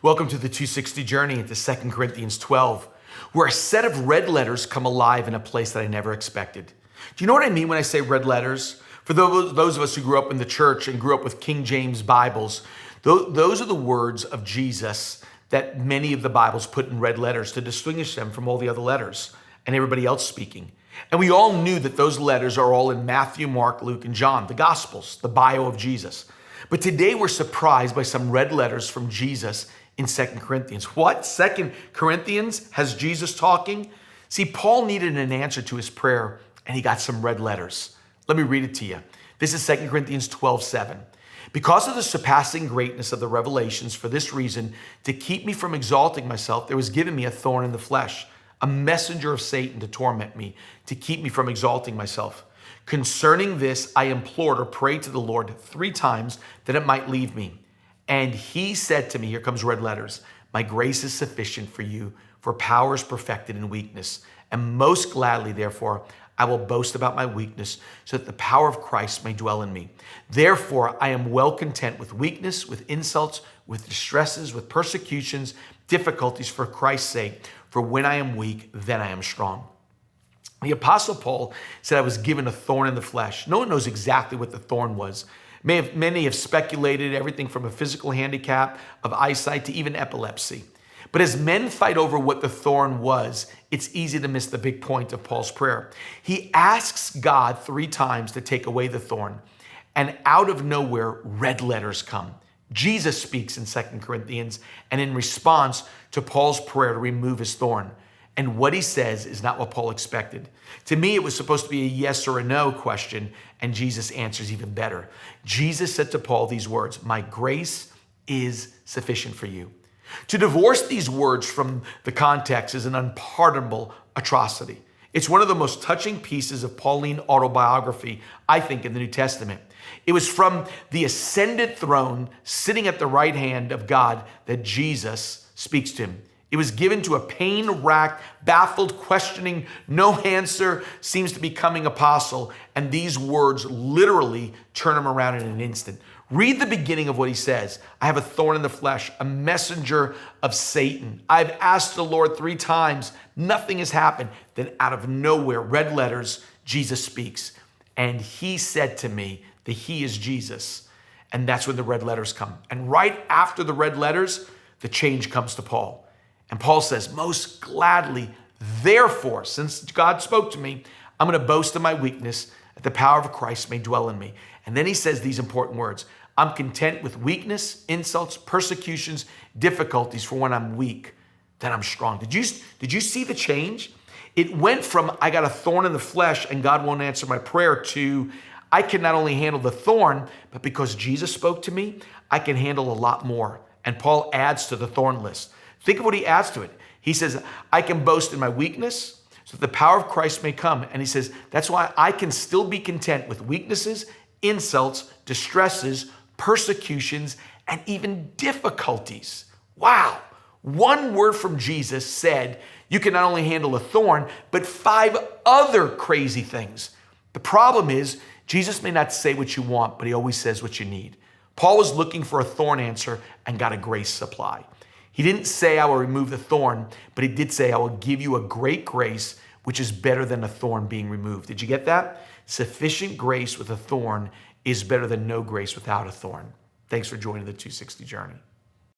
Welcome to the 260 journey into 2 Corinthians 12, where a set of red letters come alive in a place that I never expected. Do you know what I mean when I say red letters? For those of us who grew up in the church and grew up with King James Bibles, those are the words of Jesus that many of the Bibles put in red letters to distinguish them from all the other letters and everybody else speaking. And we all knew that those letters are all in Matthew, Mark, Luke, and John, the Gospels, the bio of Jesus. But today we're surprised by some red letters from Jesus in 2 Corinthians. What? 2 Corinthians has Jesus talking? See, Paul needed an answer to his prayer, and he got some red letters. Let me read it to you. This is 2 Corinthians 12:7. Because of the surpassing greatness of the revelations, for this reason, to keep me from exalting myself, there was given me a thorn in the flesh, a messenger of Satan to torment me, to keep me from exalting myself. Concerning this, I implored or prayed to the Lord 3 times that it might leave me. And he said to me, here comes red letters, my grace is sufficient for you, for power is perfected in weakness. And most gladly, therefore, I will boast about my weakness, so that the power of Christ may dwell in me. Therefore, I am well content with weakness, with insults, with distresses, with persecutions, difficulties for Christ's sake. For when I am weak, then I am strong. The Apostle Paul said, I was given a thorn in the flesh. No one knows exactly what the thorn was. Many have speculated everything from a physical handicap of eyesight to even epilepsy. But as men fight over what the thorn was, it's easy to miss the big point of Paul's prayer. He asks God 3 times to take away the thorn, and out of nowhere, red letters come. Jesus speaks in 2 Corinthians, and in response to Paul's prayer to remove his thorn. And what he says is not what Paul expected. To me, it was supposed to be a yes or a no question, and Jesus answers even better. Jesus said to Paul these words, my grace is sufficient for you. To divorce these words from the context is an unpardonable atrocity. It's one of the most touching pieces of Pauline autobiography, I think, in the New Testament. It was from the ascended throne, sitting at the right hand of God, that Jesus speaks to him. It was given to a pain-racked, baffled, questioning, no answer, seems to be coming apostle. And these words literally turn him around in an instant. Read the beginning of what he says. I have a thorn in the flesh, a messenger of Satan. I've asked the Lord 3 times. Nothing has happened. Then out of nowhere, red letters, Jesus speaks. And he said to me that he is Jesus. And that's when the red letters come. And right after the red letters, the change comes to Paul. And Paul says, most gladly, therefore, since God spoke to me, I'm going to boast in my weakness, that the power of Christ may dwell in me. And then he says these important words, I'm content with weakness, insults, persecutions, difficulties, for when I'm weak, then I'm strong. Did you see the change? It went from, I got a thorn in the flesh and God won't answer my prayer, to I can not only handle the thorn, but because Jesus spoke to me, I can handle a lot more. And Paul adds to the thorn list. Think of what he adds to it. He says, I can boast in my weakness so that the power of Christ may come. And he says, that's why I can still be content with weaknesses, insults, distresses, persecutions, and even difficulties. Wow. One word from Jesus said, you can not only handle a thorn, but 5 other crazy things. The problem is, Jesus may not say what you want, but he always says what you need. Paul was looking for a thorn answer and got a grace supply. He didn't say, I will remove the thorn, but he did say, I will give you a great grace, which is better than a thorn being removed. Did you get that? Sufficient grace with a thorn is better than no grace without a thorn. Thanks for joining the 260 journey.